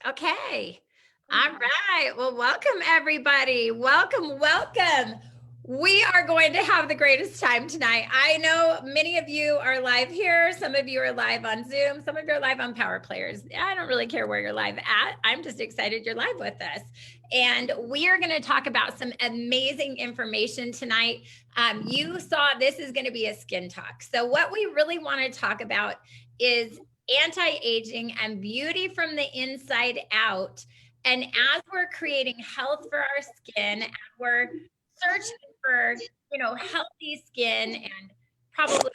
Okay. All right. Well, welcome everybody. Welcome, welcome. We are going to have the greatest time tonight. I know many of you are live here. Some of you are live on Zoom. Some of you are live on Power Players. I don't really care where you're live at. I'm just excited you're live with us. And we are going to talk about some amazing information tonight. You saw this is going to be a skin talk. So what we really want to talk about is anti-aging and beauty from the inside out. And as we're creating health for our skin, and we're searching for, healthy skin and probably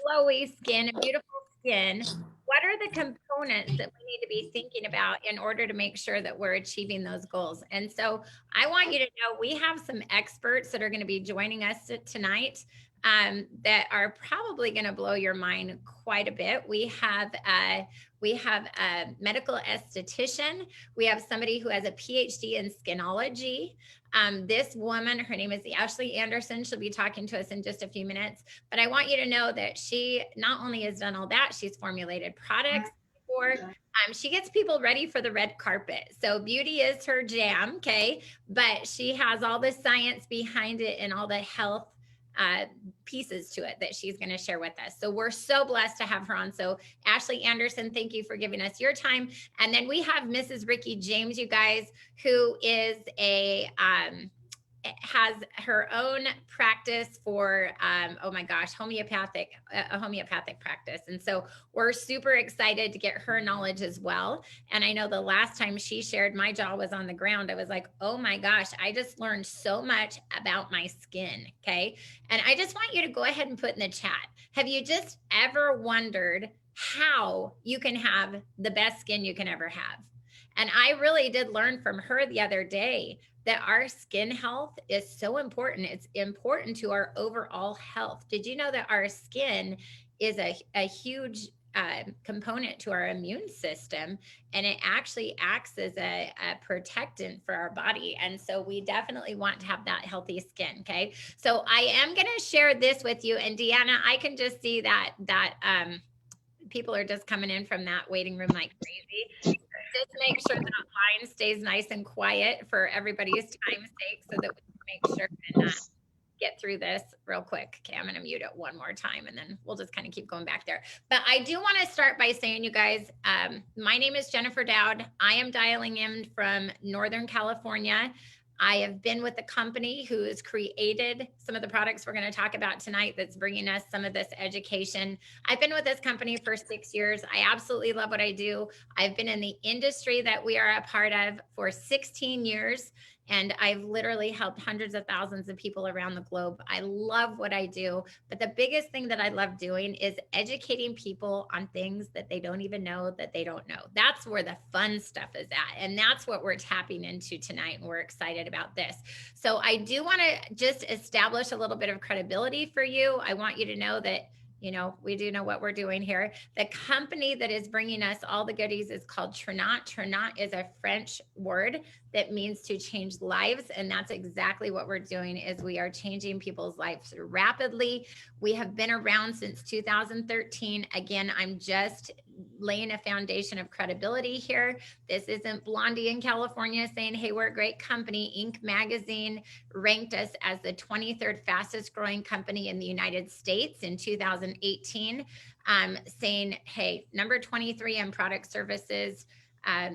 glowy skin and beautiful skin, what are the components that we need to be thinking about in order to make sure that we're achieving those goals? And so I want you to know we have some experts that are going to be joining us tonight that are probably going to blow your mind quite a bit. We have a medical esthetician. We have somebody who has a PhD in skinology. This woman, her name is Ashlee Anderson. She'll be talking to us in just a few minutes. But I want you to know that she not only has done all that, she's formulated products for. She gets people ready for the red carpet. So beauty is her jam, okay? But she has all the science behind it and all the health pieces to it that she's going to share with us. So we're so blessed to have her on. So Ashlee Anderson, thank you for giving us your time. And then we have Mrs. Rikki James, you guys, who is has her own practice for oh my gosh, a homeopathic practice. And so we're super excited to get her knowledge as well. And I know the last time she shared, my jaw was on the ground. I was like, oh my gosh, I just learned so much about my skin. Okay. And I just want you to go ahead and put in the chat, have you just ever wondered how you can have the best skin you can ever have? And I really did learn from her the other day that our skin health is so important. It's important to our overall health. Did you know that our skin is a huge component to our immune system, and it actually acts as a protectant for our body? And so we definitely want to have that healthy skin. Okay. So I am going to share this with you. And Deanna, I can just see that people are just coming in from that waiting room like crazy. Just make sure that line stays nice and quiet for everybody's time's sake so that we can make sure and get through this real quick. Okay, I'm going to mute it one more time and then we'll just kind of keep going back there. But I do want to start by saying, you guys, my name is Jennifer Dowd. I am dialing in from Northern California. I have been with the company who has created some of the products we're going to talk about tonight that's bringing us some of this education. I've been with this company for 6 years. I absolutely love what I do. I've been in the industry that we are a part of for 16 years. And I've literally helped hundreds of thousands of people around the globe. I love what I do. But the biggest thing that I love doing is educating people on things that they don't even know that they don't know. That's where the fun stuff is at. And that's what we're tapping into tonight. And we're excited about this. So I do want to just establish a little bit of credibility for you. I want you to know that we do know what we're doing here. The company that is bringing us all the goodies is called Trinot. Trinot is a French word that means to change lives. And that's exactly what we're doing, is we are changing people's lives rapidly. We have been around since 2013. Again, I'm just laying a foundation of credibility here. This isn't Blondie in California saying, hey, we're a great company. Inc. magazine ranked us as the 23rd fastest growing company in the United States in 2018, saying, hey, number 23 in product services.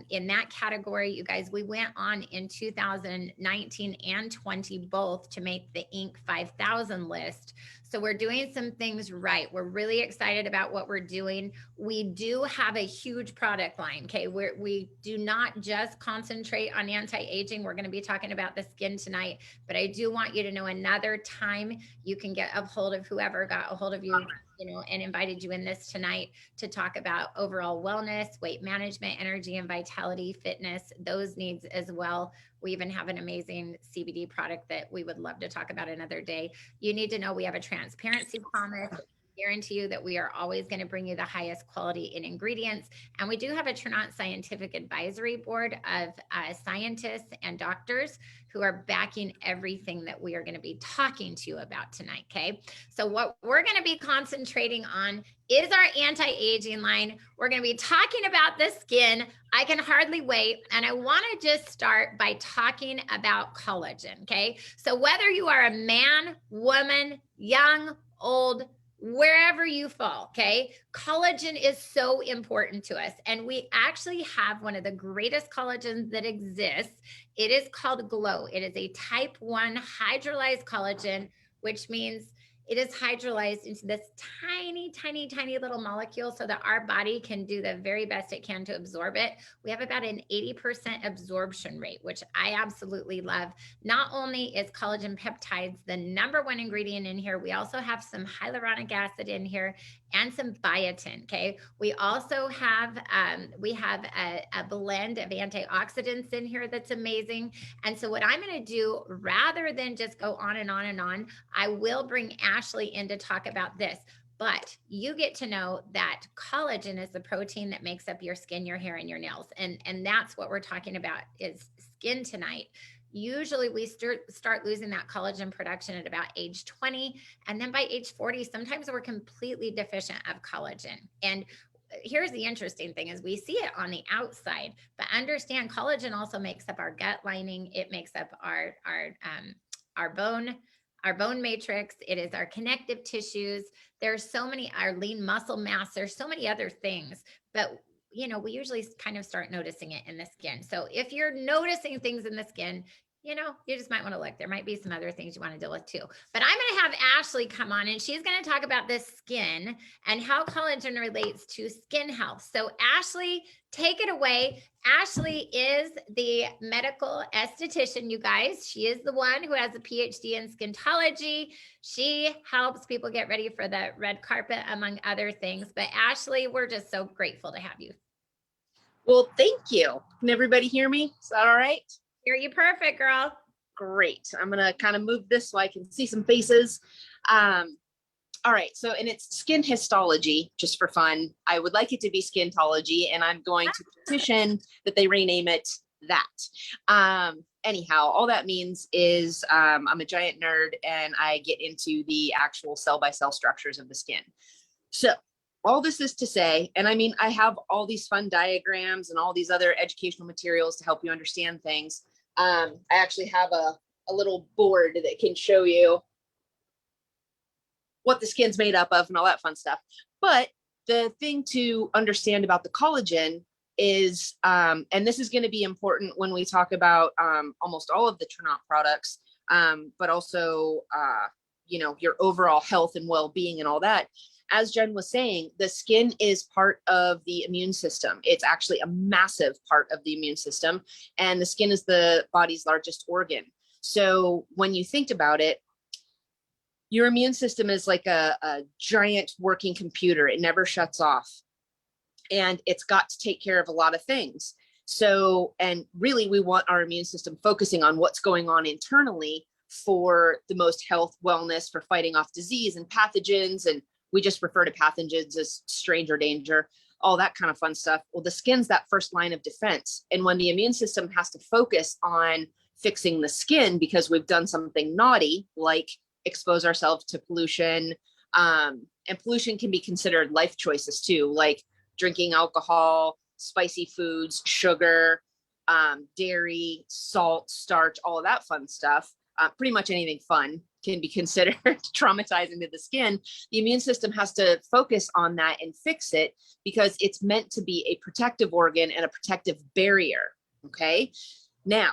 In that category, you guys, we went on in 2019 and 20 both to make the Inc. 5000 list. So we're doing some things right. We're really excited about what we're doing. We do have a huge product line. Okay. We do not just concentrate on anti-aging. We're going to be talking about the skin tonight, but I do want you to know another time you can get a hold of whoever got a hold of you, and invited you in this tonight to talk about overall wellness, weight management, energy and vitality, fitness, those needs as well. We even have an amazing CBD product that we would love to talk about another day. You need to know we have a transparency promise. guarantee you that we are always going to bring you the highest quality in ingredients. And we do have a Trinont Scientific Advisory Board of scientists and doctors who are backing everything that we are going to be talking to you about tonight. Okay. So what we're going to be concentrating on is our anti-aging line. We're going to be talking about the skin. I can hardly wait. And I want to just start by talking about collagen. Okay. So whether you are a man, woman, young, old, wherever you fall, okay, collagen is so important to us. And we actually have one of the greatest collagens that exists. It is called Glow. It is a type 1 hydrolyzed collagen, which means it is hydrolyzed into this tiny, tiny, tiny little molecule so that our body can do the very best it can to absorb it. We have about an 80% absorption rate, which I absolutely love. Not only is collagen peptides the #1 ingredient in here, we also have some hyaluronic acid in here and some biotin. Okay. We also have, a blend of antioxidants in here that's amazing. And so what I'm going to do, rather than just go on and on and on, I will bring Ashlee in to talk about this. But you get to know that collagen is the protein that makes up your skin, your hair, and your nails. And that's what we're talking about is skin tonight. Usually we start losing that collagen production at about age 20. And then by age 40, sometimes we're completely deficient of collagen. And here's the interesting thing is we see it on the outside, but understand collagen also makes up our gut lining. It makes up our bone matrix. It is our connective tissues. There's so many, our lean muscle mass. There's so many other things, but we usually kind of start noticing it in the skin. So if you're noticing things in the skin, you just might want to look. There might be some other things you want to deal with too. But I'm going to have Ashlee come on and she's going to talk about this skin and how collagen relates to skin health. So Ashlee, take it away. Ashlee is the medical esthetician, you guys. She is the one who has a PhD in skintology. She helps people get ready for the red carpet, among other things. But Ashlee, we're just so grateful to have you. Well, thank you. Can everybody hear me? Is that all right? Hear you perfect, girl. Great. I'm going to kind of move this so I can see some faces. All right. So, and it's skin histology, just for fun. I would like it to be skintology, and I'm going to petition that they rename it that. Anyhow, all that means is I'm a giant nerd and I get into the actual cell-by-cell structures of the skin. So all this is to say, and I mean, I have all these fun diagrams and all these other educational materials to help you understand things. I actually have a little board that can show you what the skin's made up of and all that fun stuff. But the thing to understand about the collagen is, and this is going to be important when we talk about almost all of the Trinont products, but also, your overall health and well-being and all that. As Jen was saying, the skin is part of the immune system. It's actually a massive part of the immune system, and the skin is the body's largest organ. So when you think about it, your immune system is like a giant working computer. It never shuts off, and it's got to take care of a lot of things. So, and really we want our immune system focusing on what's going on internally for the most health, wellness, for fighting off disease and pathogens, and we just refer to pathogens as stranger danger, all that kind of fun stuff. Well, the skin's that first line of defense. And when the immune system has to focus on fixing the skin because we've done something naughty, like expose ourselves to pollution, and pollution can be considered life choices too, like drinking alcohol, spicy foods, sugar, dairy, salt, starch, all of that fun stuff. Pretty much anything fun can be considered traumatizing to the skin. The immune system has to focus on that and fix it because it's meant to be a protective organ and a protective barrier. Okay. Now,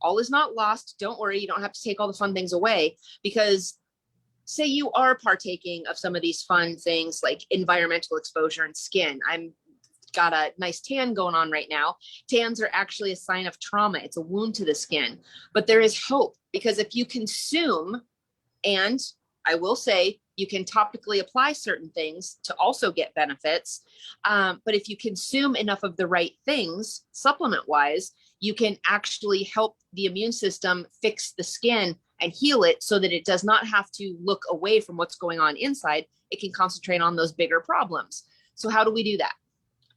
all is not lost. Don't worry. You don't have to take all the fun things away, because say you are partaking of some of these fun things like environmental exposure and skin. I'm got a nice tan going on right now. Tans are actually a sign of trauma. It's a wound to the skin, but there is hope, because if you consume, and I will say you can topically apply certain things to also get benefits. But if you consume enough of the right things, supplement wise, you can actually help the immune system fix the skin and heal it so that it does not have to look away from what's going on inside. It can concentrate on those bigger problems. So how do we do that?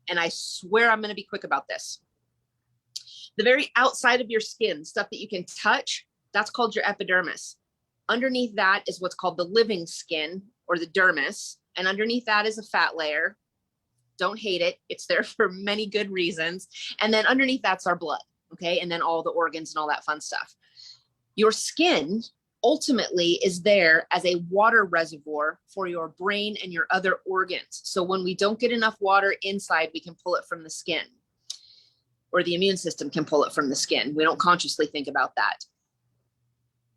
And I swear I'm going to be quick about this. The very outside of your skin, stuff that you can touch, that's called your epidermis. Underneath that is what's called the living skin, or the dermis. And underneath that is a fat layer. Don't hate it. It's there for many good reasons. And then underneath that's our blood. Okay. And then all the organs and all that fun stuff. Your skin ultimately is there as a water reservoir for your brain and your other organs. So when we don't get enough water inside, we can pull it from the skin, or the immune system can pull it from the skin. We don't consciously think about that.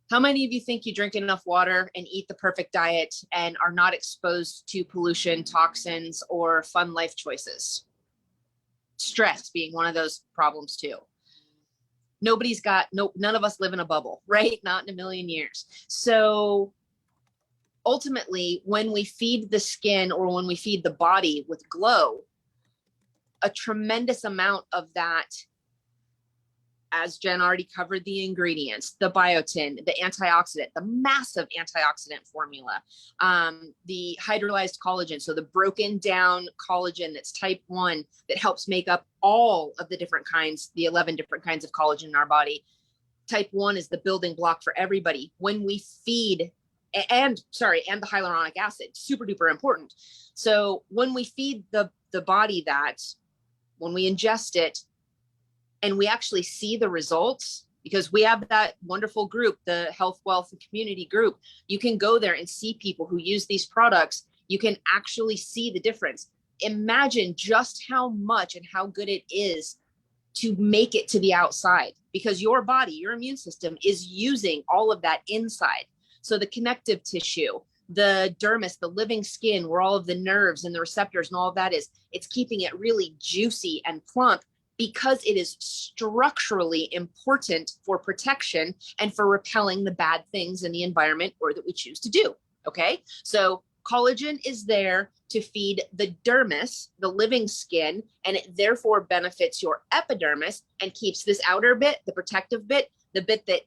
How many of you think you drink enough water and eat the perfect diet and are not exposed to pollution, toxins, or fun life choices? Stress being one of those problems too. None of us live in a bubble, right? Not in a million years. So ultimately, when we feed the skin, or when we feed the body with glow, a tremendous amount of that, as Jen already covered the ingredients, the biotin, the antioxidant, the massive antioxidant formula, the hydrolyzed collagen, so the broken down collagen that's type 1 that helps make up all of the different kinds, the 11 different kinds of collagen in our body. Type 1 is the building block for everybody. When we feed, and the hyaluronic acid, super duper important. So when we feed the body that, when we ingest it, and we actually see the results, because we have that wonderful group, the Health, Wealth, and Community group. You can go there and see people who use these products. You can actually see the difference. Imagine just how much and how good it is to make it to the outside, because your body, your immune system is using all of that inside. So the connective tissue, the dermis, the living skin, where all of the nerves and the receptors and all of that is, it's keeping it really juicy and plump, because it is structurally important for protection and for repelling the bad things in the environment or that we choose to do. Okay. So collagen is there to feed the dermis, the living skin, and it therefore benefits your epidermis and keeps this outer bit, the protective bit, the bit that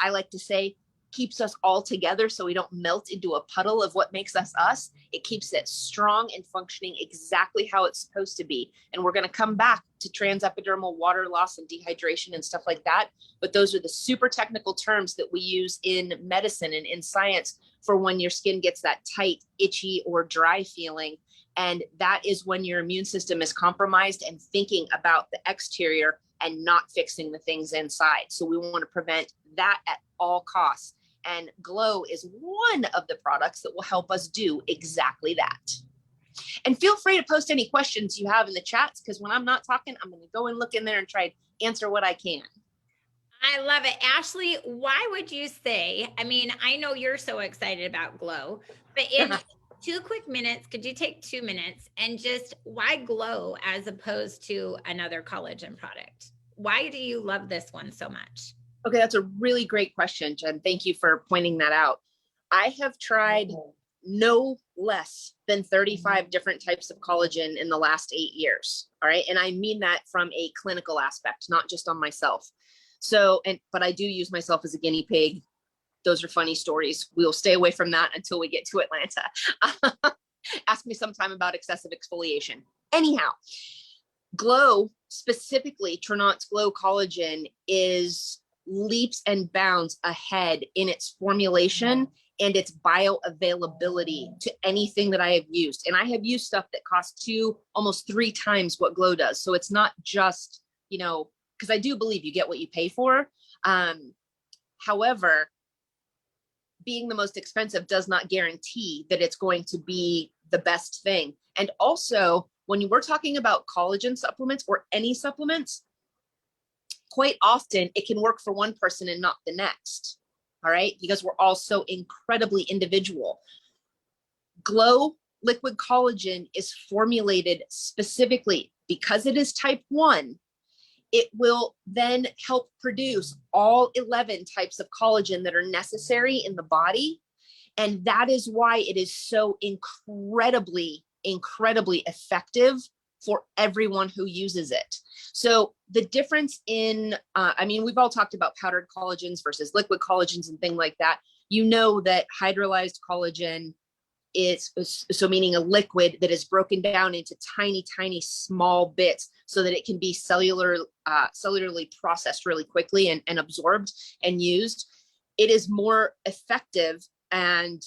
I like to say keeps us all together so we don't melt into a puddle of what makes us us. It keeps it strong and functioning exactly how it's supposed to be. And we're going to come back to transepidermal water loss and dehydration and stuff like that. But those are the super technical terms that we use in medicine and in science for when your skin gets that tight, itchy, or dry feeling. And that is when your immune system is compromised and thinking about the exterior and not fixing the things inside. So we want to prevent that at all costs. And Glow is one of the products that will help us do exactly that. And feel free to post any questions you have in the chats, because when I'm not talking, I'm going to go and look in there and try to answer what I can. I love it. Ashlee, why would you say, I mean, I know you're so excited about Glow, but in 2 quick minutes, could you take 2 minutes and just why Glow as opposed to another collagen product? Why do you love this one so much? Okay, that's a really great question, Jen. Thank you for pointing that out. I have tried no less than 35 different types of collagen in the last 8 years. All right. And I mean that from a clinical aspect, not just on myself. So, but I do use myself as a guinea pig. Those are funny stories. We'll stay away from that until we get to Atlanta. Ask me sometime about excessive exfoliation. Anyhow, Glow, specifically Trinant's Glow Collagen, is leaps and bounds ahead in its formulation and its bioavailability to anything that I have used. And I have used stuff that costs almost 3 times what Glow does. So it's not just, because I do believe you get what you pay for. However, being the most expensive does not guarantee that it's going to be the best thing. And also, when we're talking about collagen supplements or any supplements, quite often it can work for one person and not the next. All right. Because we're all so incredibly individual. Glow liquid collagen is formulated specifically because it is type 1. It will then help produce all 11 types of collagen that are necessary in the body. And that is why it is so incredibly effective for everyone who uses it. So the difference in, I mean, we've all talked about powdered collagens versus liquid collagens and things like that. You know that hydrolyzed collagen is, so meaning a liquid that is broken down into tiny, tiny small bits so that it can be cellularly processed really quickly and absorbed and used. It is more effective and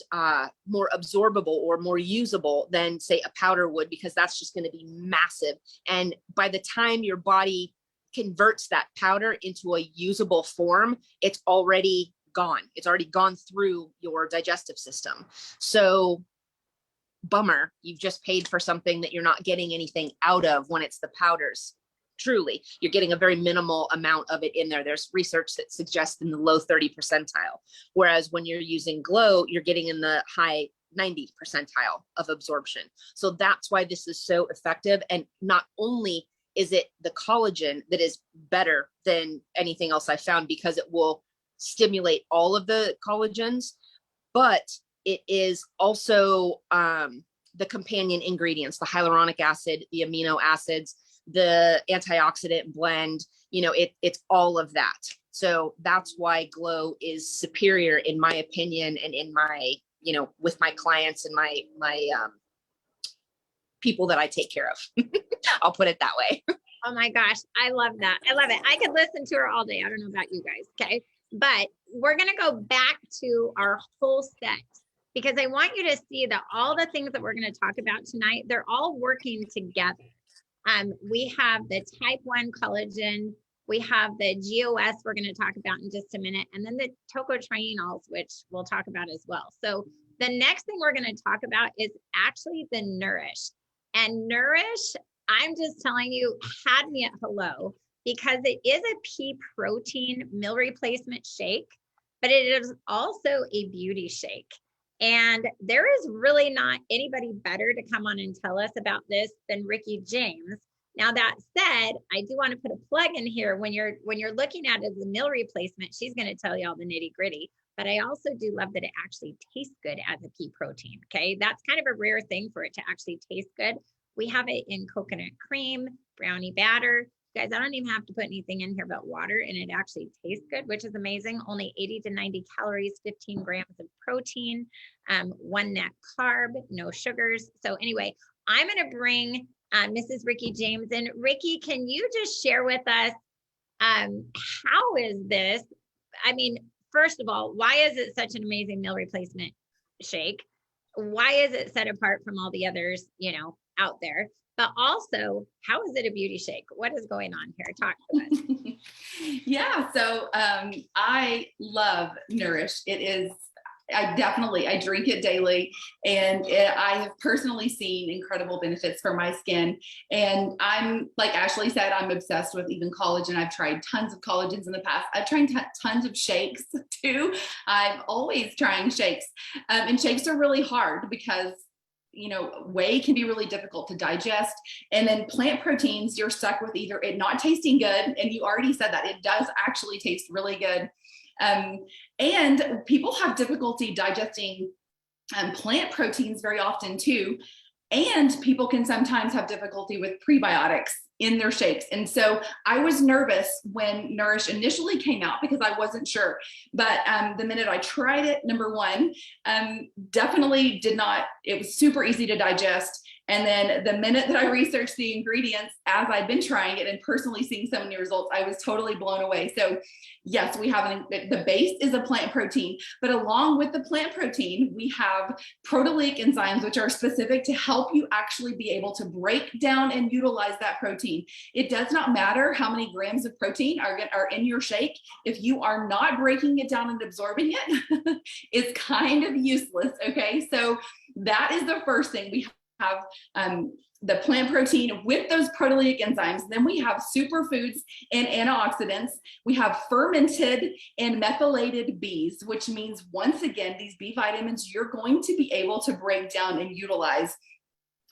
more absorbable or more usable than, say, a powder would, because that's just going to be massive. And by the time your body converts that powder into a usable form, it's already gone. It's already gone through your digestive system. So bummer, you've just paid for something that you're not getting anything out of when it's the powders. Truly, you're getting a very minimal amount of it in there. There's research that suggests in the low 30 percentile. Whereas when you're using Glow, you're getting in the high 90 percentile of absorption. So that's why this is so effective. And not only is it the collagen that is better than anything else I found, because it will stimulate all of the collagens, but it is also the companion ingredients, the hyaluronic acid, the amino acids, the antioxidant blend, you know, it's all of that. So that's why Glow is superior in my opinion, and in my, you know, with my clients and my people that I take care of. I'll put it that way. Oh my gosh, I love that. I love it. I could listen to her all day. I don't know about you guys, okay? But we're going to go back to our whole set, because I want you to see that all the things that we're going to talk about tonight, they're all working together. We have the type 1 collagen, we have the GOS we're going to talk about in just a minute, and then the tocotrienols, which we'll talk about as well. So the next thing we're going to talk about is actually the Nourish. And Nourish, I'm just telling you, had me at hello, because it is a pea protein meal replacement shake, but it is also a beauty shake. And there is really not anybody better to come on and tell us about this than Rikki James. Now, that said, I do want to put a plug in here. When you're looking at it as a meal replacement, she's going to tell you all the nitty gritty. But I also do love that it actually tastes good as a pea protein. Okay, that's kind of a rare thing for it to actually taste good. We have it in coconut cream, brownie batter. Guys, I don't even have to put anything in here but water, and it actually tastes good, which is amazing. Only 80 to 90 calories, 15 grams of protein, 1 net carb, no sugars. So anyway, I'm going to bring Mrs. Rikki James in. Rikki, can you just share with us, how is this? I mean, first of all, why is it such an amazing meal replacement shake? Why is it set apart from all the others, you know, out there? But also, how is it a beauty shake? What is going on here? Talk to us. Yeah, so I love Nourish. It is, I drink it daily, and I have personally seen incredible benefits for my skin. And I'm, like Ashlee said, I'm obsessed with even collagen. I've tried tons of collagens in the past. I've tried tons of shakes too. I'm always trying shakes. And shakes are really hard because, you know, whey can be really difficult to digest. And then plant proteins, you're stuck with either it not tasting good, and you already said that it does actually taste really good. And people have difficulty digesting plant proteins very often too. And people can sometimes have difficulty with prebiotics in their shakes. And so I was nervous when Nourish initially came out because I wasn't sure. But the minute I tried it, number one, definitely did not, it was super easy to digest. And then the minute that I researched the ingredients as I'd been trying it and personally seeing so many results, I was totally blown away. So yes, we have the base is a plant protein, but along with the plant protein, we have proteolytic enzymes, which are specific to help you actually be able to break down and utilize that protein. It does not matter how many grams of protein are in your shake. If you are not breaking it down and absorbing it, it's kind of useless. Okay. So that is the first thing. We have the plant protein with those proteolytic enzymes. Then we have superfoods and antioxidants. We have fermented and methylated Bs, which means, once again, these B vitamins you're going to be able to break down and utilize.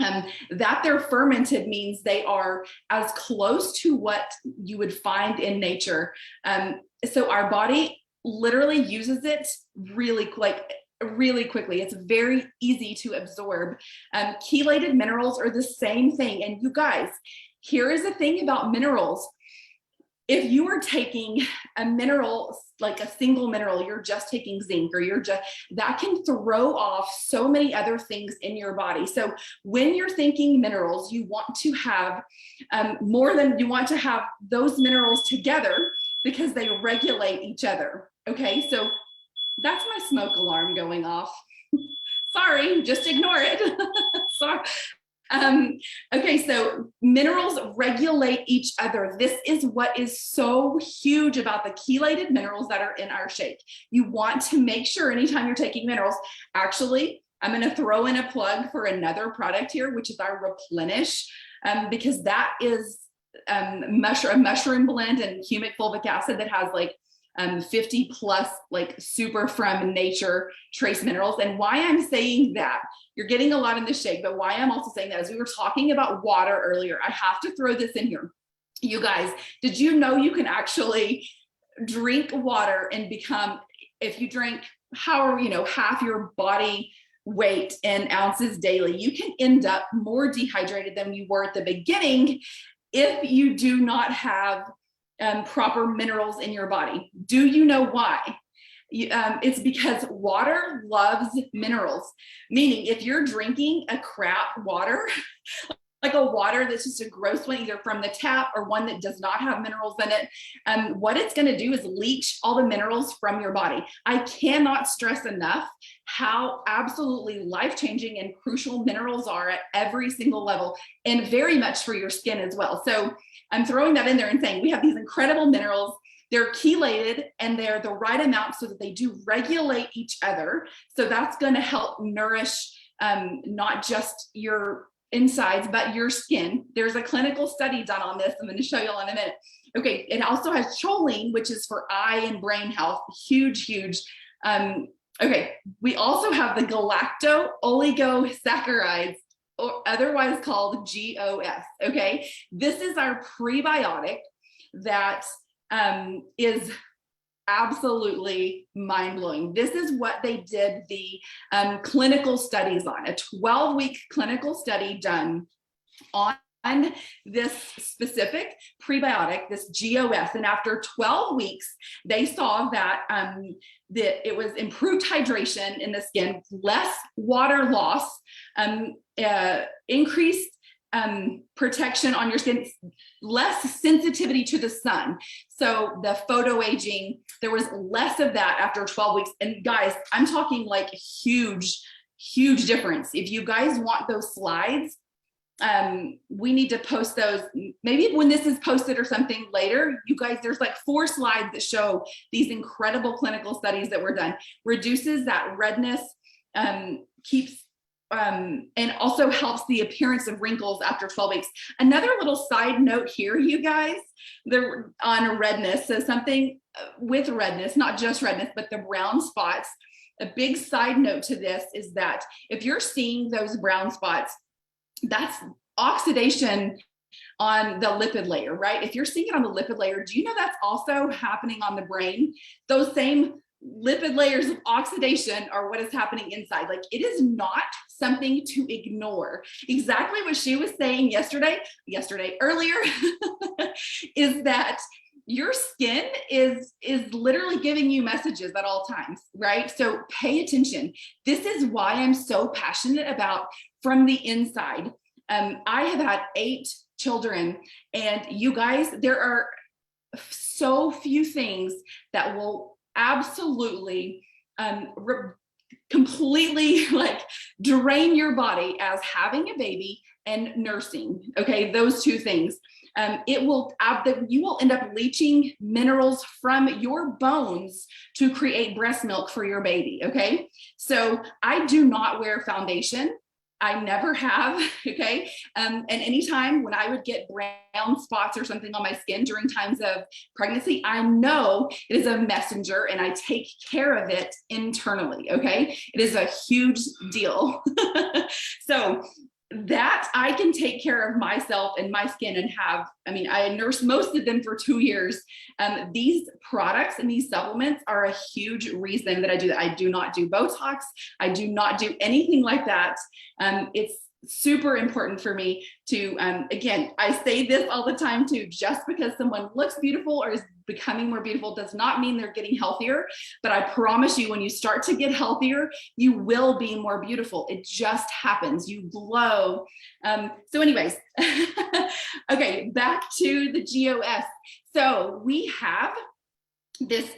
That they're fermented means they are as close to what you would find in nature. So our body literally uses it really, like, really quickly. It's very easy to absorb. Chelated minerals are the same thing. And you guys, here is the thing about minerals. If you are taking a mineral, like a single mineral, you're just taking zinc, or that can throw off so many other things in your body. So when you're thinking minerals, you want to have you want to have those minerals together because they regulate each other. Okay, so that's my smoke alarm going off. Sorry, just ignore it. Sorry. Okay, so minerals regulate each other. This is what is so huge about the chelated minerals that are in our shake. You want to make sure anytime you're taking minerals, actually, I'm going to throw in a plug for another product here, which is our Replenish, because that is a mushroom blend and humic fulvic acid that has like 50 plus like super from nature trace minerals. And why I'm saying that, you're getting a lot in the shake, but why I'm also saying that is we were talking about water earlier. I have to throw this in here. You guys, did you know you can actually drink water and become, if you drink half your body weight in ounces daily, you can end up more dehydrated than you were at the beginning if you do not have proper minerals in your body. Do you know why? It's because water loves minerals. Meaning if you're drinking a crap water, like a water that's just a gross one, either from the tap or one that does not have minerals in it, what it's going to do is leach all the minerals from your body. I cannot stress enough how absolutely life-changing and crucial minerals are at every single level, and very much for your skin as well. So I'm throwing that in there and saying we have these incredible minerals. They're chelated and they're the right amount so that they do regulate each other. So that's going to help nourish not just your insides, but your skin. There's a clinical study done on this. I'm going to show you all in a minute. Okay. It also has choline, which is for eye and brain health. Huge. Okay. We also have the galacto oligosaccharides, or otherwise called GOS. Okay. This is our prebiotic that is absolutely mind-blowing. This is what they did the clinical studies on, a 12-week clinical study done on this specific prebiotic, this GOS. And after 12 weeks, they saw that it was improved hydration in the skin, less water loss, increased protection on your skin, less sensitivity to the sun. So the photo aging, there was less of that after 12 weeks. And guys, I'm talking like huge difference. If you guys want those slides, we need to post those maybe when this is posted or something later. You guys, there's like 4 slides that show these incredible clinical studies that were done. Reduces that redness, keeps and also helps the appearance of wrinkles after 12 weeks. Another little side note here, you guys, on redness. So something with redness, not just redness, but the brown spots. A big side note to this is that if you're seeing those brown spots, that's oxidation on the lipid layer, right? If you're seeing it on the lipid layer, do you know that's also happening on the brain? Those same lipid layers of oxidation are what is happening inside. Like, it is not something to ignore. Exactly what she was saying earlier is that your skin is literally giving you messages at all times, right? So pay attention. This is why I'm so passionate about from the inside. I have had 8 children, and you guys, there are so few things that will absolutely completely like drain your body as having a baby and nursing. Okay, those 2 things. You will end up leaching minerals from your bones to create breast milk for your baby. Okay, so I do not wear foundation. I never have, okay? And anytime when I would get brown spots or something on my skin during times of pregnancy, I know it is a messenger and I take care of it internally, okay? It is a huge deal. So that I can take care of myself and my skin and have, I mean, I nursed most of them for 2 years. These products and these supplements are a huge reason that I do that. I do not do Botox. I do not do anything like that. It's super important for me to, again, I say this all the time too, just because someone looks beautiful or is becoming more beautiful does not mean they're getting healthier. But I promise you, when you start to get healthier, you will be more beautiful. It just happens. You glow. So anyways, okay, back to the GOS. So we have this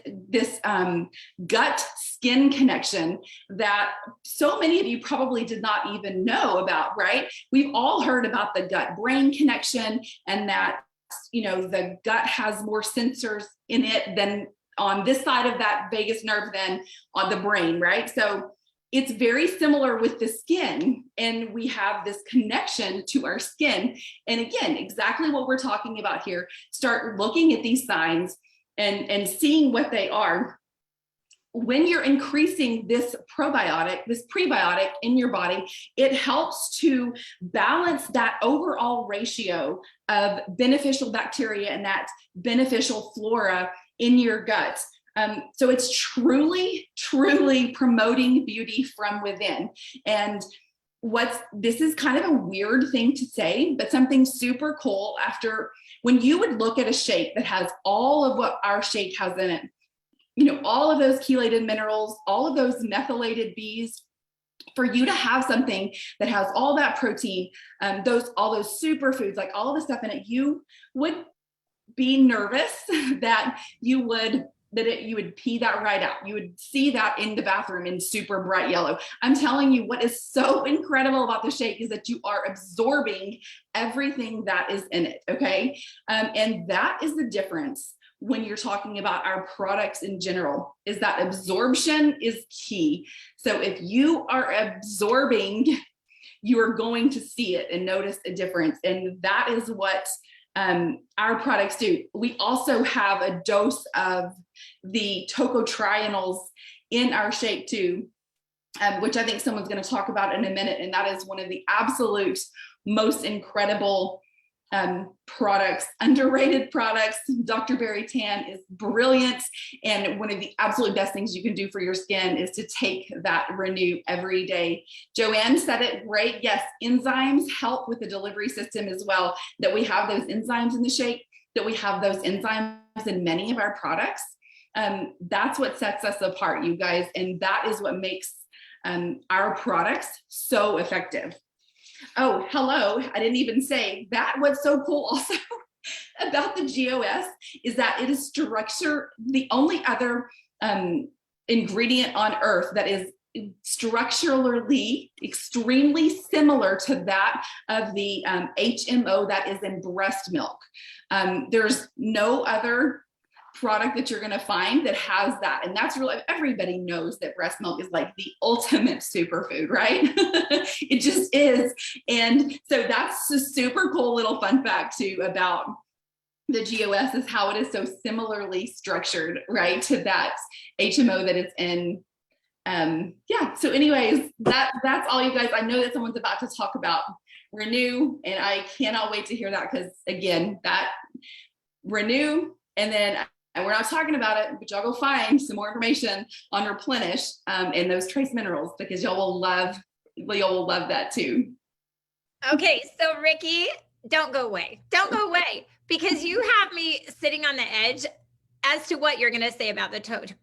gut skin connection that so many of you probably did not even know about, right? We've all heard about the gut brain connection, and that, you know, the gut has more sensors in it than on this side of that vagus nerve than on the brain, right? So it's very similar with the skin, and we have this connection to our skin. And again, exactly what we're talking about here. Start looking at these signs and seeing what they are. When you're increasing this probiotic, this prebiotic in your body, it helps to balance that overall ratio of beneficial bacteria and that beneficial flora in your gut. So it's truly, truly promoting beauty from within. And this is kind of a weird thing to say, but something super cool. After, when you would look at a shake that has all of what our shake has in it, you know, all of those chelated minerals, all of those methylated Bs, for you to have something that has all that protein, all those superfoods, like all the stuff in it, you would be nervous that you would pee that right out. You would see that in the bathroom in super bright yellow. I'm telling you, what is so incredible about the shake is that you are absorbing everything that is in it, okay? And that is the difference when you're talking about our products in general, is that absorption is key. So if you are absorbing, you are going to see it and notice a difference. And that is what our products do. We also have a dose of the tocotrienols in our shake too, which I think someone's going to talk about in a minute. And that is one of the absolute most incredible products, underrated products. Dr. Berry Tan is brilliant. And one of the absolute best things you can do for your skin is to take that Renew every day. Joanne said it great. Yes, enzymes help with the delivery system as well, that we have those enzymes in the shake, that we have those enzymes in many of our products. That's what sets us apart, you guys. And that is what makes our products so effective. Oh, hello. I didn't even say that. What's so cool also about the GOS is that it is the only other ingredient on earth that is structurally extremely similar to that of the HMO that is in breast milk. There's no other product that you're going to find that has that. And that's really, everybody knows that breast milk is like the ultimate superfood, right? It just is. And so that's a super cool little fun fact too about the GOS, is how it is so similarly structured, right, to that HMO that it's in. Yeah. So anyways, that's all, you guys. I know that someone's about to talk about Renew, and I cannot wait to hear that, because again, that Renew, and then we're not talking about it, but y'all go find some more information on Replenish and those trace minerals, because y'all will love that too. Okay, so Rikki, don't go away. Don't go away, because you have me sitting on the edge as to what you're going to say about the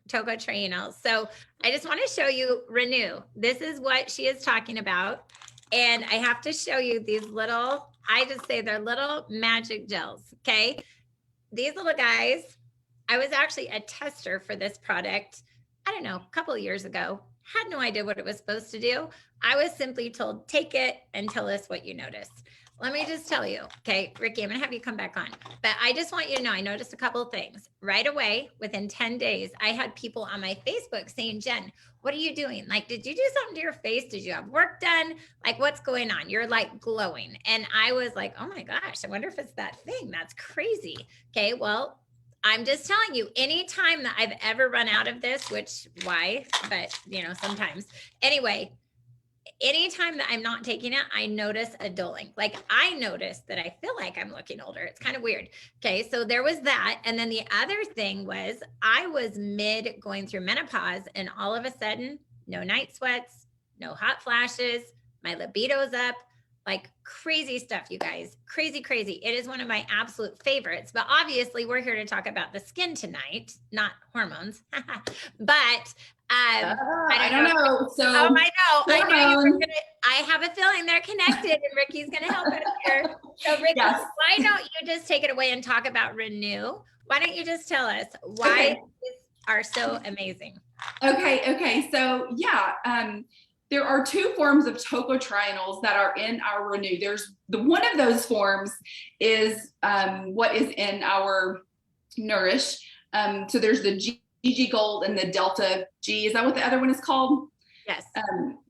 tocotrienols. So I just want to show you Renew. This is what she is talking about. And I have to show you these little, I just say they're little magic gels. Okay. These little guys, I was actually a tester for this product, I don't know, a couple of years ago. Had no idea what it was supposed to do. I was simply told, take it and tell us what you noticed. Let me just tell you, okay, Rikki, I'm gonna have you come back on. But I just want you to know, I noticed a couple of things. Right away, within 10 days, I had people on my Facebook saying, Jen, what are you doing? Like, did you do something to your face? Did you have work done? Like, what's going on? You're like glowing. And I was like, oh my gosh, I wonder if it's that thing. That's crazy. Okay, well, I'm just telling you, anytime that I've ever run out of this, which why, but you know, sometimes anyway, anytime that I'm not taking it, I notice a dulling. Like I notice that I feel like I'm looking older. It's kind of weird. Okay. So there was that. And then the other thing was I was mid going through menopause and all of a sudden, no night sweats, no hot flashes, my libido's up, like crazy stuff, you guys. Crazy, crazy. It is one of my absolute favorites. But obviously, we're here to talk about the skin tonight, not hormones. But I don't know. So oh, I know you were hormones. gonna. I have a feeling they're connected, and Rikki's gonna help us here. So, Rikki, Yes. why don't you just take it away and talk about Renew? Why don't you just tell us why these are so amazing? Okay. So yeah, there are two forms of tocotrienols that are in our Renew. There's one of those forms is what is in our Nourish. So there's the GG Gold and the Delta G. Is that what the other one is called? Yes.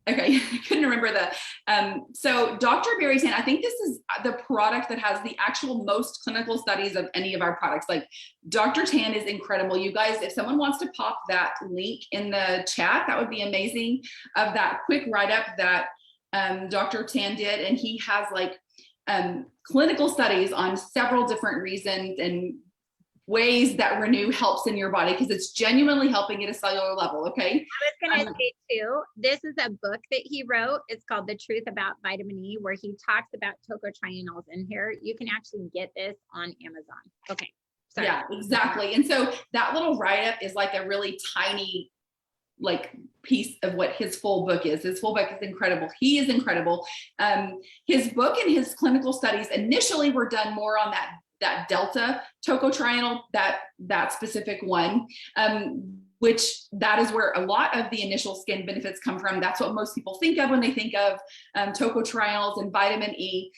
Okay, I couldn't remember that. So Dr. Barry Tan, I think this is the product that has the actual most clinical studies of any of our products. Like Dr. Tan is incredible. You guys, if someone wants to pop that link in the chat, that would be amazing, of that quick write-up that Dr. Tan did. And he has like clinical studies on several different reasons and ways that Renew helps in your body, because it's genuinely helping at a cellular level. Okay. I was going to say too, this is a book that he wrote. It's called The Truth About Vitamin E, where he talks about tocotrienols in here. You can actually get this on Amazon. Okay. Sorry. Yeah, exactly. And so that little write-up is like a really tiny like piece of what his full book is. His full book is incredible. He is incredible. His book and his clinical studies initially were done more on that Delta tocotrienol, that specific one, which that is where a lot of the initial skin benefits come from. That's what most people think of when they think of tocotrienols and vitamin E.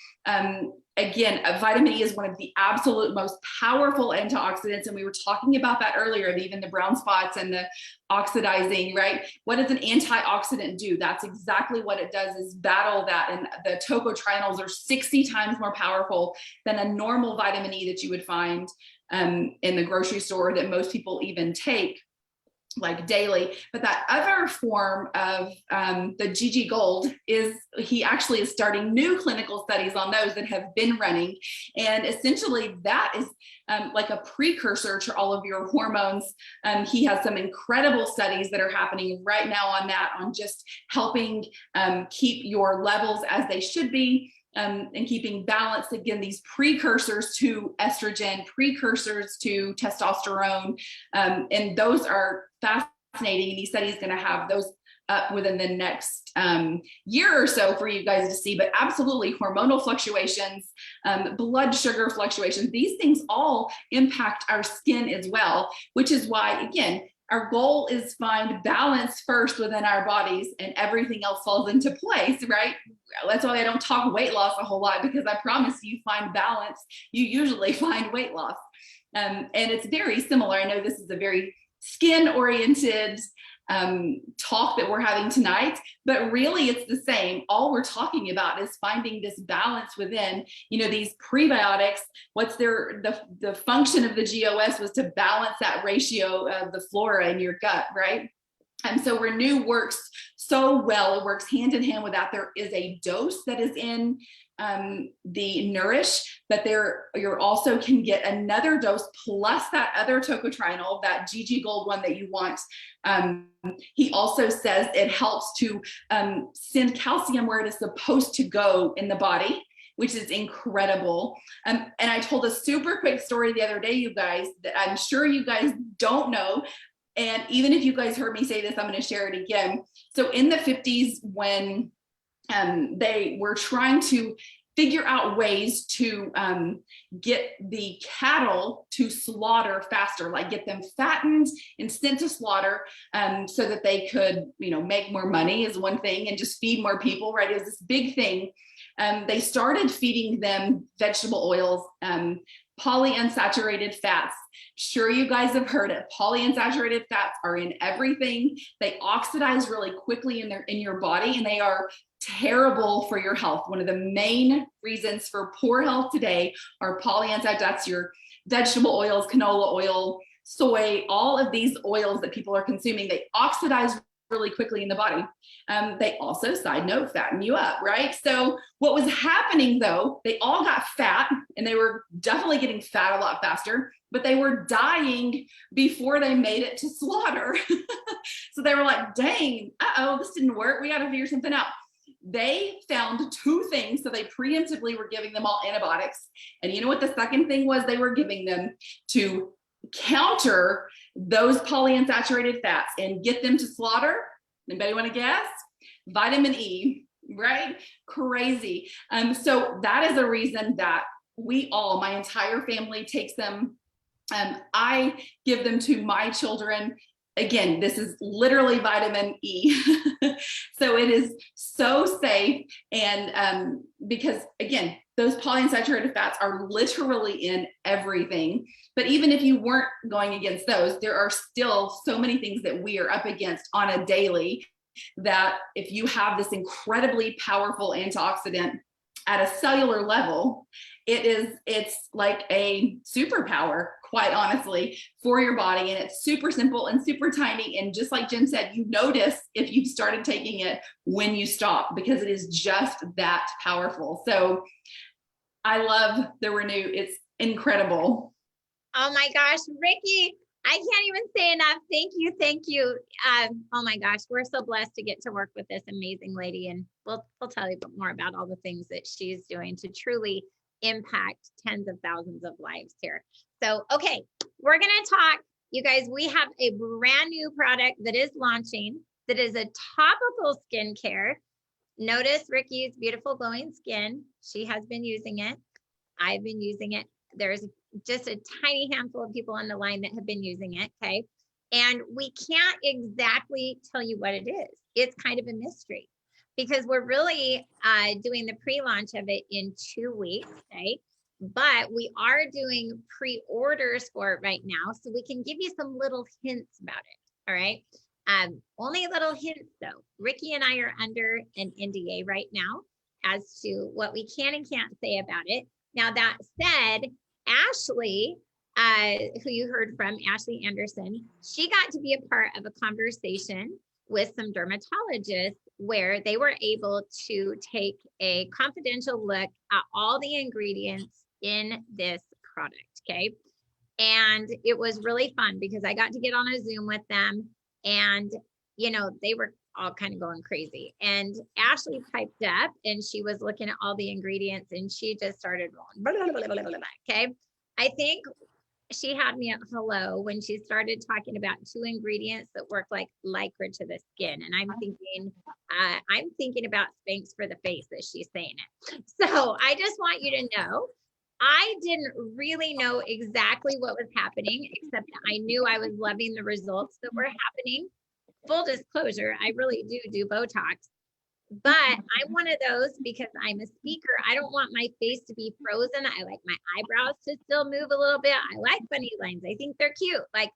Again, vitamin E is one of the absolute most powerful antioxidants. And we were talking about that earlier, of even the brown spots and the oxidizing, right? What does an antioxidant do? That's exactly what it does, is battle that. And the tocotrienols are 60 times more powerful than a normal vitamin E that you would find in the grocery store, that most people even take like daily. But that other form of the GG Gold he actually is starting new clinical studies on those that have been running. And essentially that is like a precursor to all of your hormones. He has some incredible studies that are happening right now on that, on just helping keep your levels as they should be. And keeping balance, again, these precursors to estrogen, precursors to testosterone. And those are fascinating. And he said he's going to have those up within the next year or so for you guys to see. But absolutely, hormonal fluctuations, blood sugar fluctuations, these things all impact our skin as well, which is why, again, our goal is find balance first within our bodies, and everything else falls into place, right? That's why I don't talk weight loss a whole lot, because I promise you find balance, you usually find weight loss. And it's very similar. I know this is a very skin oriented talk that we're having tonight, but really it's the same. All we're talking about is finding this balance within, these prebiotics. What's the function of the GOS was to balance that ratio of the flora in your gut, right? And so Renew works so well. It works hand in hand with that. There is a dose that is in the Nourish, but you also can get another dose plus that other tocotrienol, that GG Gold one that you want. He also says it helps to send calcium where it is supposed to go in the body, which is incredible. And I told a super quick story the other day, you guys, that I'm sure you guys don't know. And even if you guys heard me say this, I'm going to share it again. So in the 50s, when they were trying to figure out ways to get the cattle to slaughter faster, like get them fattened and sent to slaughter, so that they could, make more money is one thing, and just feed more people, right? It was this big thing. They started feeding them vegetable oils, polyunsaturated fats. Sure, you guys have heard it. Polyunsaturated fats are in everything. They oxidize really quickly in your body, and they are terrible for your health. One of the main reasons for poor health today are polyunsaturated. That's your vegetable oils, canola oil, soy, all of these oils that people are consuming. They oxidize really quickly in the body. They also, side note, fatten you up, right? So what was happening though, they all got fat, and they were definitely getting fat a lot faster, but they were dying before they made it to slaughter. So they were like, dang, uh-oh, this didn't work. We got to figure something out. They found two things. So they preemptively were giving them all antibiotics. And you know what the second thing was they were giving them to counter those polyunsaturated fats and get them to slaughter? Anybody want to guess? Vitamin E, right? Crazy. So that is a reason that we all, my entire family, takes them. I give them to my children. Again, this is literally vitamin E. So it is so safe. And because again, those polyunsaturated fats are literally in everything. But even if you weren't going against those, there are still so many things that we are up against on a daily, that if you have this incredibly powerful antioxidant at a cellular level, it's like a superpower, quite honestly, for your body. And it's super simple and super tiny. And just like Jen said, you notice if you started taking it when you stop, because it is just that powerful. So I love the Renew. It's incredible. Oh my gosh, Rikki, I can't even say enough. Thank you. Thank you. Oh my gosh, we're so blessed to get to work with this amazing lady. And we'll tell you more about all the things that she's doing to truly impact tens of thousands of lives here. So, okay, we're going to talk, you guys, we have a brand new product that is launching that is a topical skincare. Notice Rikki's beautiful glowing skin. She has been using it. I've been using it. There's just a tiny handful of people on the line that have been using it. Okay. And we can't exactly tell you what it is. It's kind of a mystery because we're really doing the pre-launch of it in 2 weeks. Okay. But we are doing pre-orders for it right now. So we can give you some little hints about it. All right. Only little hints though. Rikki and I are under an NDA right now as to what we can and can't say about it. Now that said, Ashlee, who you heard from, Ashlee Anderson, she got to be a part of a conversation with some dermatologists where they were able to take a confidential look at all the ingredients in this product, okay? And it was really fun because I got to get on a Zoom with them and, you know, they were all kind of going crazy. And Ashlee piped up and she was looking at all the ingredients and she just started rolling. Blah, blah, blah, blah, blah, blah. Okay. I think she had me at hello when she started talking about 2 ingredients that work like lycra to the skin. And I'm thinking about Spanx for the face as she's saying it. So I just want you to know, I didn't really know exactly what was happening, except that I knew I was loving the results that were happening. Full disclosure, I really do Botox, but I'm one of those because I'm a speaker. I don't want my face to be frozen. I like my eyebrows to still move a little bit. I like bunny lines. I think they're cute. Like,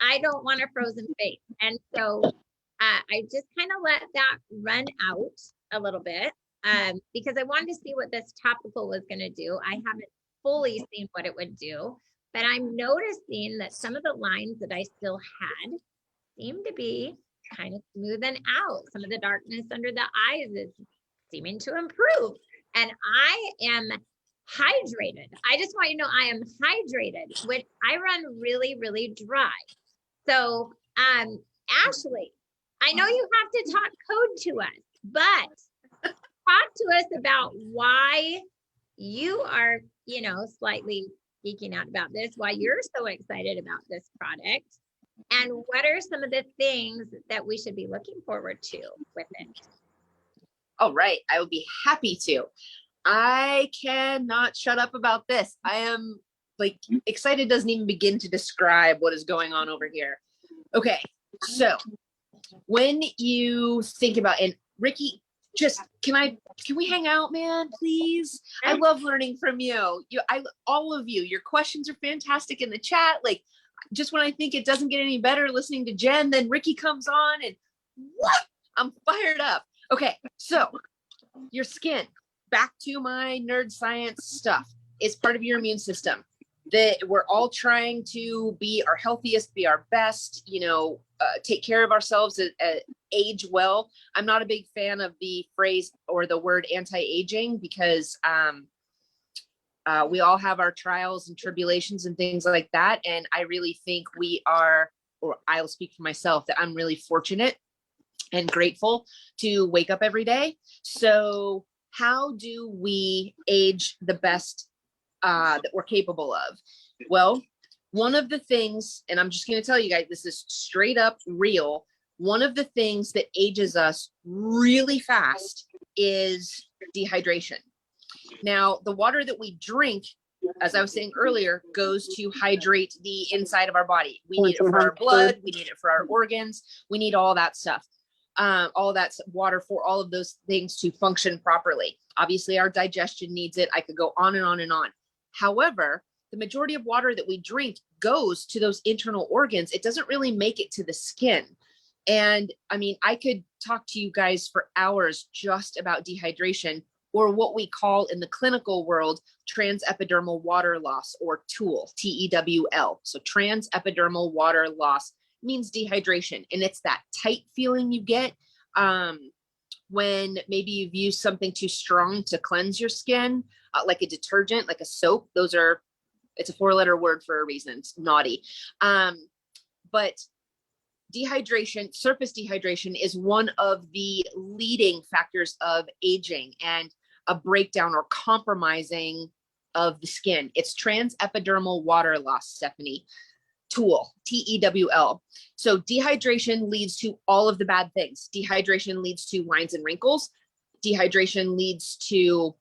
I don't want a frozen face. And so I just kind of let that run out a little bit because I wanted to see what this topical was going to do. I haven't fully seen what it would do, but I'm noticing that some of the lines that I still had seem to be kind of smoothing out. Some of the darkness under the eyes is seeming to improve. And I am hydrated. I just want you to know I am hydrated, which I run really, really dry. So, Ashlee, I know you have to talk code to us, but talk to us about why you are, you know, slightly geeking out about this, why you're so excited about this product. And what are some of the things that we should be looking forward to with it? All right. I will be happy to. I cannot shut up about this. I am like excited doesn't even begin to describe what is going on over here. Okay. So when you think about, and Rikki, just, can we hang out, man, please? I love learning from you. All of you, your questions are fantastic in the chat. Like, just when I think it doesn't get any better listening to Jen, then Rikki comes on and what? I'm fired up. Okay, so your skin, back to my nerd science stuff, is part of your immune system. that we're all trying to be our healthiest, be our best, take care of ourselves, age well. I'm not a big fan of the phrase or the word anti-aging because we all have our trials and tribulations and things like that. And I really think we are, or I'll speak for myself, that I'm really fortunate and grateful to wake up every day. So how do we age the best that we're capable of? Well, one of the things, and I'm just going to tell you guys, this is straight up real. One of the things that ages us really fast is dehydration. Now, the water that we drink, as I was saying earlier, goes to hydrate the inside of our body. We need it for our blood. We need it for our organs. We need all that stuff. All that water for all of those things to function properly. Obviously, our digestion needs it. I could go on and on and on. However, the majority of water that we drink goes to those internal organs. It doesn't really make it to the skin. And I mean, I could talk to you guys for hours just about dehydration, or what we call in the clinical world, transepidermal water loss, or TEWL, TEWL. So transepidermal water loss means dehydration. And it's that tight feeling you get when maybe you've used something too strong to cleanse your skin, like a detergent, like a soap. It's a 4-letter word for a reason. It's naughty. But dehydration, surface dehydration, is one of the leading factors of aging and a breakdown or compromising of the skin. It's transepidermal water loss, Stephanie. TEWL, TEWL. So dehydration leads to all of the bad things. Dehydration leads to lines and wrinkles. Dehydration leads to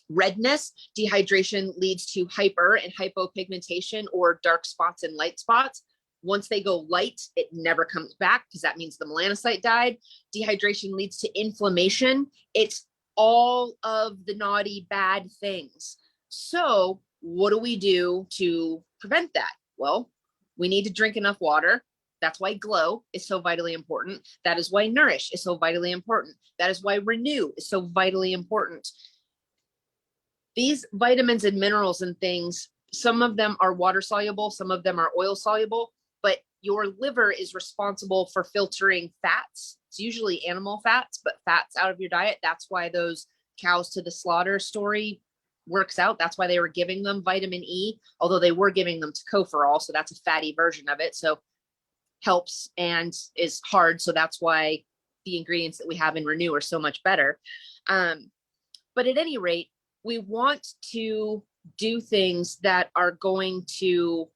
redness. Dehydration leads to hyper and hypopigmentation, or dark spots and light spots. Once they go light, it never comes back because that means the melanocyte died. Dehydration leads to inflammation. It's all of the naughty bad things. So what do we do to prevent that? Well, we need to drink enough water. That's why Glow is so vitally important. That is why Nourish is so vitally important. That is why Renew is so vitally important. These vitamins and minerals and things, some of them are water soluble, some of them are oil soluble, but your liver is responsible for filtering fats. It's usually animal fats, but fats out of your diet. That's why those cows to the slaughter story works out. That's why they were giving them vitamin E, although they were giving them tocopherol. So that's a fatty version of it. So helps and is hard. So that's why the ingredients that we have in Renew are so much better. But at any rate, we want to do things that are going to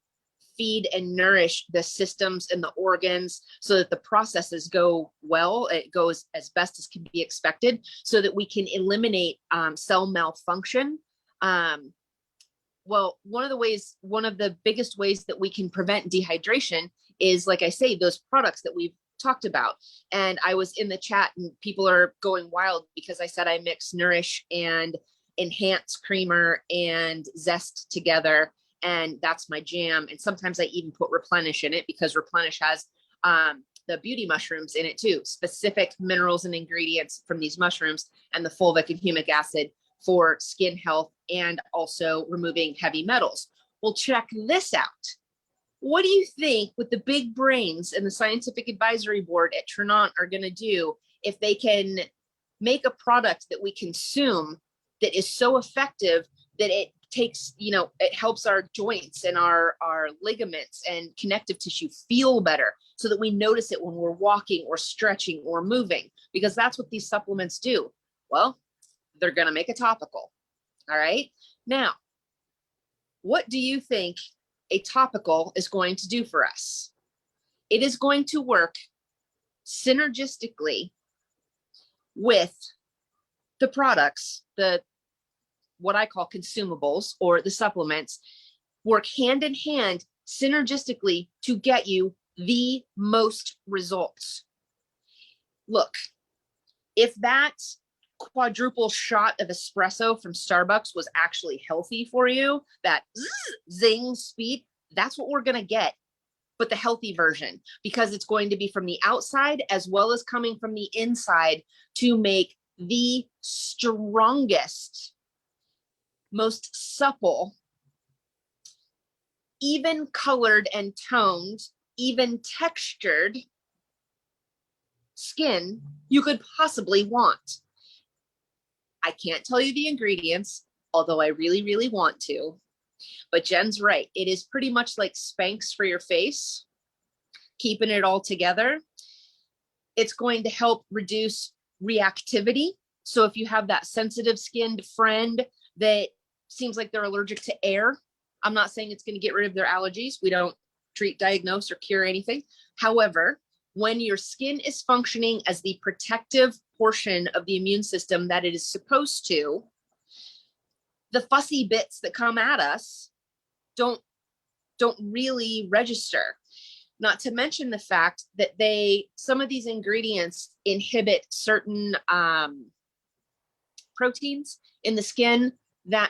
feed and nourish the systems and the organs so that the processes go well, it goes as best as can be expected, so that we can eliminate cell malfunction. Well, one of the biggest ways that we can prevent dehydration is, like I say, those products that we've talked about. And I was in the chat and people are going wild because I said I mix Nourish and Enhance Creamer and Zest together, and that's my jam. And sometimes I even put Replenish in it because Replenish has the beauty mushrooms in it too, specific minerals and ingredients from these mushrooms, and the fulvic and humic acid for skin health and also removing heavy metals. Well, check this out. What do you think with the big brains and the scientific advisory board at Trinant are going to do if they can make a product that we consume that is so effective that it takes, it helps our joints and our ligaments and connective tissue feel better, so that we notice it when we're walking or stretching or moving, because that's what these supplements do. Well, they're going to make a topical. All right. Now, what do you think a topical is going to do for us? It is going to work synergistically with the products, what I call consumables or the supplements, work hand in hand synergistically to get you the most results. Look, if that quadruple shot of espresso from Starbucks was actually healthy for you, that zing speed, that's what we're going to get, but the healthy version, because it's going to be from the outside as well as coming from the inside to make the strongest, most supple, even colored and toned, even textured skin you could possibly want. I can't tell you the ingredients, although I really, really want to. But Jen's right. It is pretty much like Spanx for your face, keeping it all together. It's going to help reduce reactivity. So if you have that sensitive skinned friend that seems like they're allergic to air, I'm not saying it's going to get rid of their allergies. We don't treat, diagnose, or cure anything. However, when your skin is functioning as the protective portion of the immune system that it is supposed to, the fussy bits that come at us don't really register. Not to mention the fact that some of these ingredients inhibit certain proteins in the skin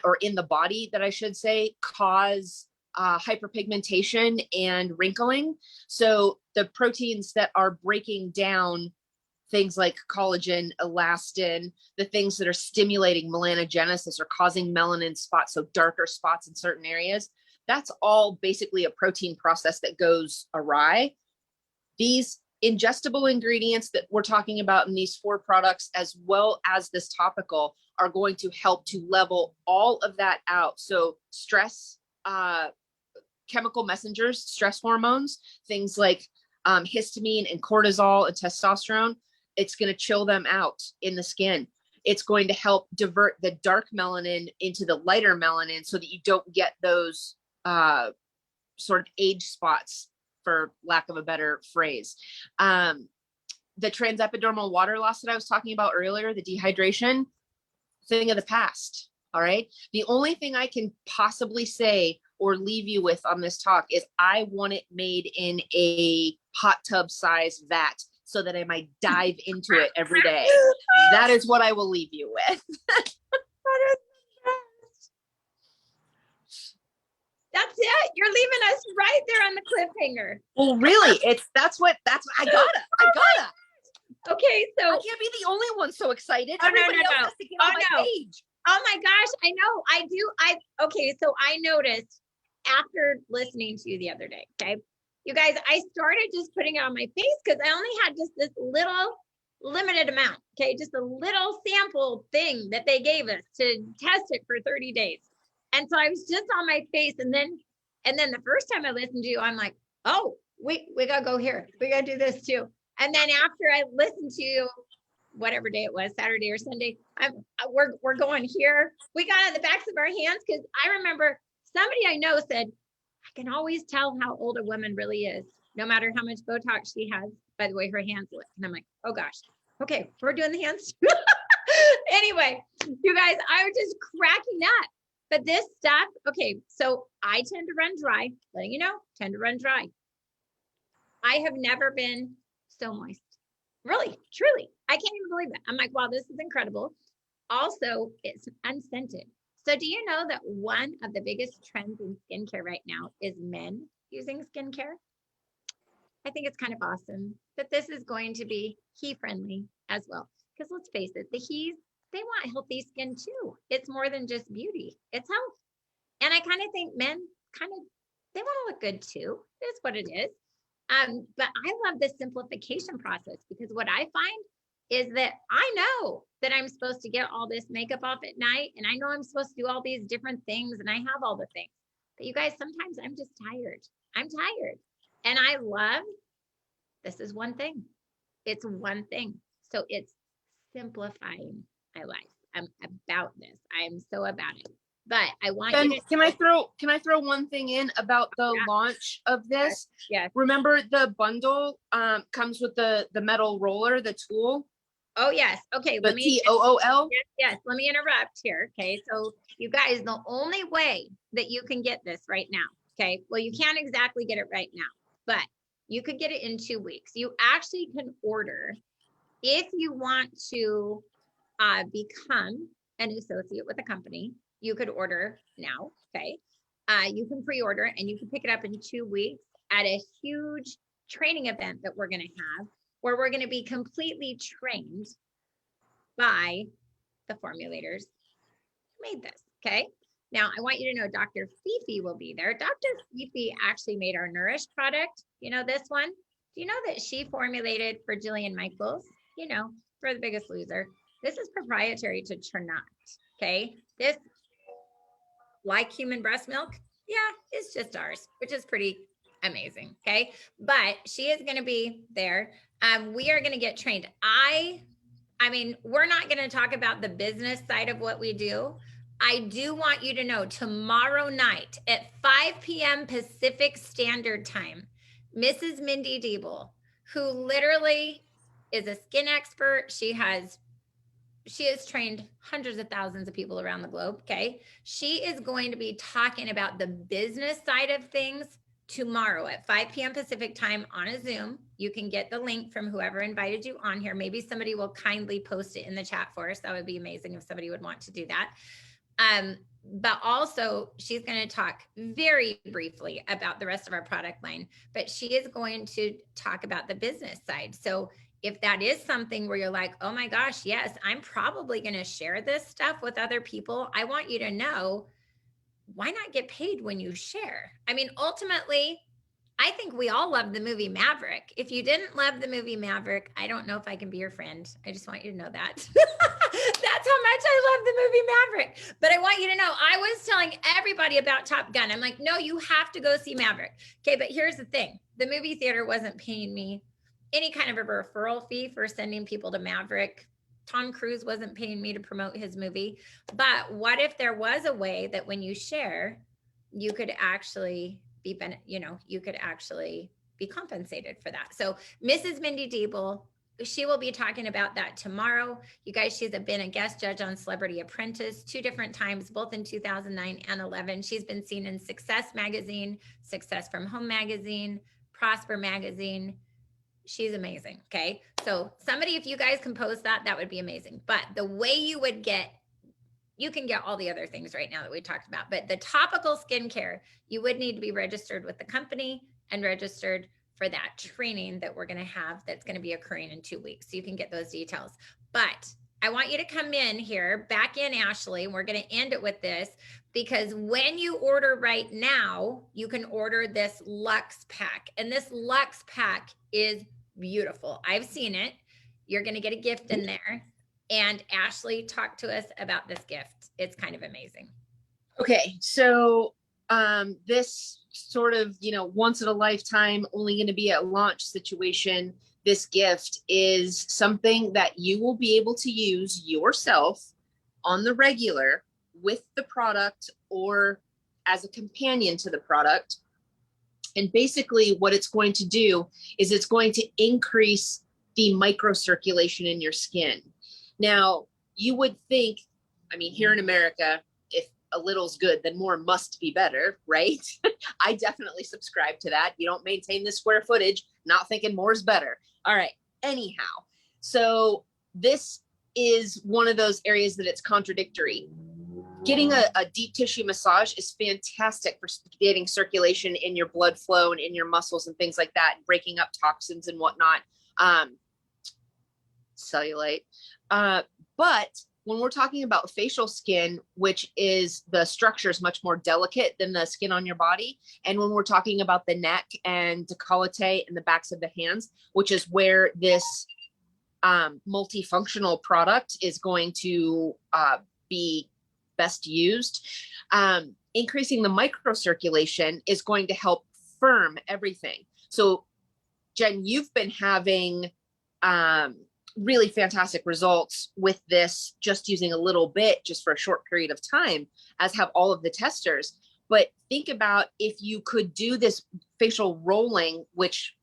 or in the body that I should say, cause hyperpigmentation and wrinkling. So the proteins that are breaking down things like collagen, elastin, the things that are stimulating melanogenesis or causing melanin spots, so darker spots in certain areas, that's all basically a protein process that goes awry. These ingestible ingredients that we're talking about in these 4 products, as well as this topical, are going to help to level all of that out. So stress, chemical messengers, stress hormones, things like histamine and cortisol and testosterone, it's going to chill them out in the skin. It's going to help divert the dark melanin into the lighter melanin so that you don't get those sort of age spots, for lack of a better phrase. The transepidermal water loss that I was talking about earlier, the dehydration, thing of the past. All right. The only thing I can possibly say or leave you with on this talk is I want it made in a hot tub size vat so that I might dive into it every day. That is what I will leave you with. That's it. You're leaving us right there on the cliffhanger. Well, really, that's what I gotta. Okay, so I can't be the only one so excited. Oh, Everybody else no. has to get on my page. Oh my gosh, I know. I do. Okay, so I noticed after listening to you the other day, okay, you guys, I started just putting it on my face because I only had just this little limited amount, okay, just a little sample thing that they gave us to test it for 30 days. And so I was just on my face, and then the first time I listened to you, I'm like, oh, we gotta go here. We gotta do this too. And then after I listened to you, whatever day it was, Saturday or Sunday, we're going here. We got on the backs of our hands because I remember somebody I know said, I can always tell how old a woman really is, no matter how much Botox she has, by the way her hands look. And I'm like, oh gosh, okay, we're doing the hands. Anyway, you guys, I was just cracking up. But this stuff, okay, so I tend to run dry, letting you know, tend to run dry. I have never been so moist. Really, truly. I can't even believe it. I'm like, wow, this is incredible. Also, it's unscented. So do you know that one of the biggest trends in skincare right now is men using skincare? I think it's kind of awesome that this is going to be he friendly as well. Because let's face it, the he's, they want healthy skin too. It's more than just beauty, it's health. And I kind of think men they want to look good too. That's what it is. But I love the simplification process because what I find is that I know that I'm supposed to get all this makeup off at night, and I know I'm supposed to do all these different things, and I have all the things. But you guys, sometimes I'm just tired. I'm tired. And I love, this is one thing. It's one thing. So it's simplifying my life. I'm about this. I am so about it. But I want you to can I throw one thing in about the launch of this? Yes. Remember the bundle comes with the metal roller, the tool? Oh yes. Okay. The TOOL? Yes. Let me interrupt here. Okay. So you guys, the only way that you can get this right now, okay, well, you can't exactly get it right now, but you could get it in 2 weeks. You actually can order if you want to become an associate with the company. You could order now, okay? You can pre-order and you can pick it up in 2 weeks at a huge training event that we're gonna have where we're gonna be completely trained by the formulators who made this, okay? Now, I want you to know Dr. Fifi will be there. Dr. Fifi actually made our Nourish product. You know this one? Do you know that she formulated for Jillian Michaels? You know, for The Biggest Loser. This is proprietary to Trinot. Okay. This, like human breast milk, yeah, it's just ours, which is pretty amazing. Okay. But she is going to be there. We are going to get trained. I mean, we're not going to talk about the business side of what we do. I do want you to know tomorrow night at 5 p.m. Pacific Standard Time, Mrs. Mindy Diebel, who literally is a skin expert. She has trained hundreds of thousands of people around the globe. Okay. She is going to be talking about the business side of things tomorrow at 5 p.m. Pacific time on a Zoom. You can get the link from whoever invited you on here. Maybe somebody will kindly post it in the chat for us. That would be amazing if somebody would want to do that. But also she's going to talk very briefly about the rest of our product line, but she is going to talk about the business side. So if that is something where you're like, oh my gosh, yes, I'm probably going to share this stuff with other people, I want you to know, why not get paid when you share? I mean, ultimately, I think we all love the movie Maverick. If you didn't love the movie Maverick, I don't know if I can be your friend. I just want you to know that. That's how much I love the movie Maverick. But I want you to know, I was telling everybody about Top Gun. I'm like, no, you have to go see Maverick. Okay, but here's the thing. The movie theater wasn't paying me any kind of a referral fee for sending people to Maverick. Tom Cruise wasn't paying me to promote his movie. But what if there was a way that when you share, you could actually be, you could actually be compensated for that. So Mrs. Mindy Diebel, she will be talking about that tomorrow. You guys, she's been a guest judge on Celebrity Apprentice 2 different times, both in 2009 and 11. She's been seen in Success Magazine, Success from Home Magazine, Prosper Magazine. She's amazing. Okay. So somebody, if you guys can post that, that would be amazing. But the way you can get all the other things right now that we talked about, but the topical skincare, you would need to be registered with the company and registered for that training that we're going to have. That's going to be occurring in 2 weeks. So you can get those details, but I want you to come in here back in, Ashlee, and we're going to end it with this, because when you order right now, you can order this Luxe pack, and this Luxe pack is beautiful. I've seen it. You're going to get a gift in there. And Ashlee, talk to us about this gift. It's kind of amazing. Okay. So this sort of, once in a lifetime, only going to be at launch situation. This gift is something that you will be able to use yourself on the regular with the product or as a companion to the product. And basically what it's going to do is it's going to increase the microcirculation in your skin. Now, you would think, here in America, if a little's good, then more must be better, right? I definitely subscribe to that. You don't maintain the square footage, not thinking more is better. All right. Anyhow, so this is one of those areas that it's contradictory. Getting a deep tissue massage is fantastic for getting circulation in your blood flow and in your muscles and things like that, and breaking up toxins and whatnot, cellulite. But when we're talking about facial skin, which is the structure is much more delicate than the skin on your body. And when we're talking about the neck and décolleté and the backs of the hands, which is where this multifunctional product is going to be best used, increasing the microcirculation is going to help firm everything. So Jen, you've been having really fantastic results with this, just using a little bit, just for a short period of time, as have all of the testers. But think about if you could do this facial rolling, which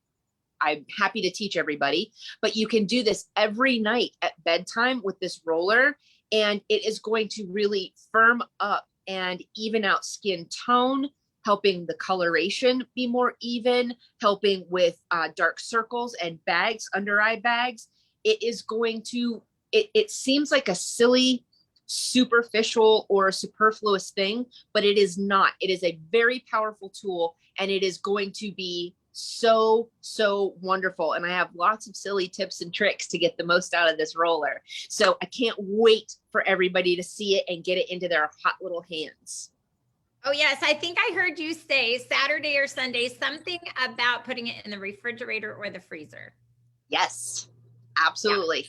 I'm happy to teach everybody, but you can do this every night at bedtime with this roller, and it is going to really firm up and even out skin tone, helping the coloration be more even, helping with dark circles and bags, under eye bags. It is going to, it seems like a silly, superficial or superfluous thing, but it is not. It is a very powerful tool, and it is going to be so wonderful. And I have lots of silly tips and tricks to get the most out of this roller. So I can't wait for everybody to see it and get it into their hot little hands. Oh, yes. I think I heard you say Saturday or Sunday, something about putting it in the refrigerator or the freezer. Yes, absolutely.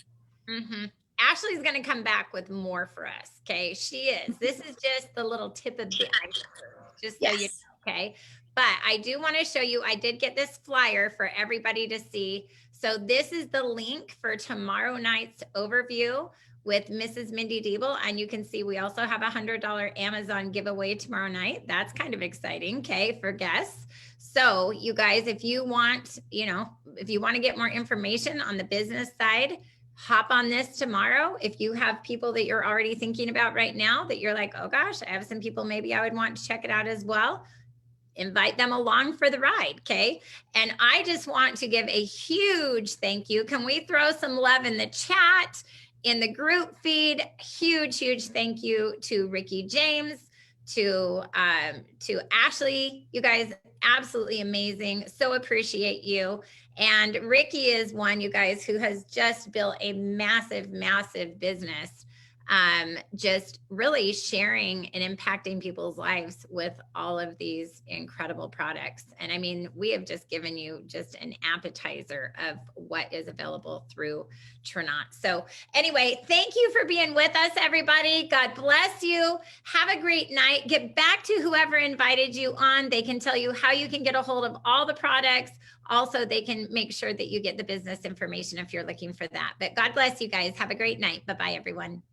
Mm-hmm. Ashlee's going to come back with more for us. Okay. She is. This is just the little tip of the iceberg, just so you Yes. know. Okay. But I do want to show you, I did get this flyer for everybody to see. So this is the link for tomorrow night's overview with Mrs. Mindy Diebel. And you can see we also have $100 Amazon giveaway tomorrow night. That's kind of exciting. Okay. For guests. So you guys, if you want, if you want to get more information on the business side, hop on this tomorrow. If you have people that you're already thinking about right now that you're like, oh gosh, I have some people maybe I would want to check it out as well, invite them along for the ride. Okay. And I just want to give a huge thank you. Can we throw some love in the chat, in the group feed? Huge thank you to Rikki James, to Ashlee. You guys, absolutely amazing. So appreciate you. And Rikki is one, you guys, who has just built a massive business, just really sharing and impacting people's lives with all of these incredible products. And I mean, we have just given you just an appetizer of what is available through Trinot. So anyway, thank you for being with us, everybody. God bless you. Have a great night. Get back to whoever invited you on. They can tell you how you can get a hold of all the products. Also, they can make sure that you get the business information if you're looking for that. But God bless you guys. Have a great night. Bye-bye, everyone.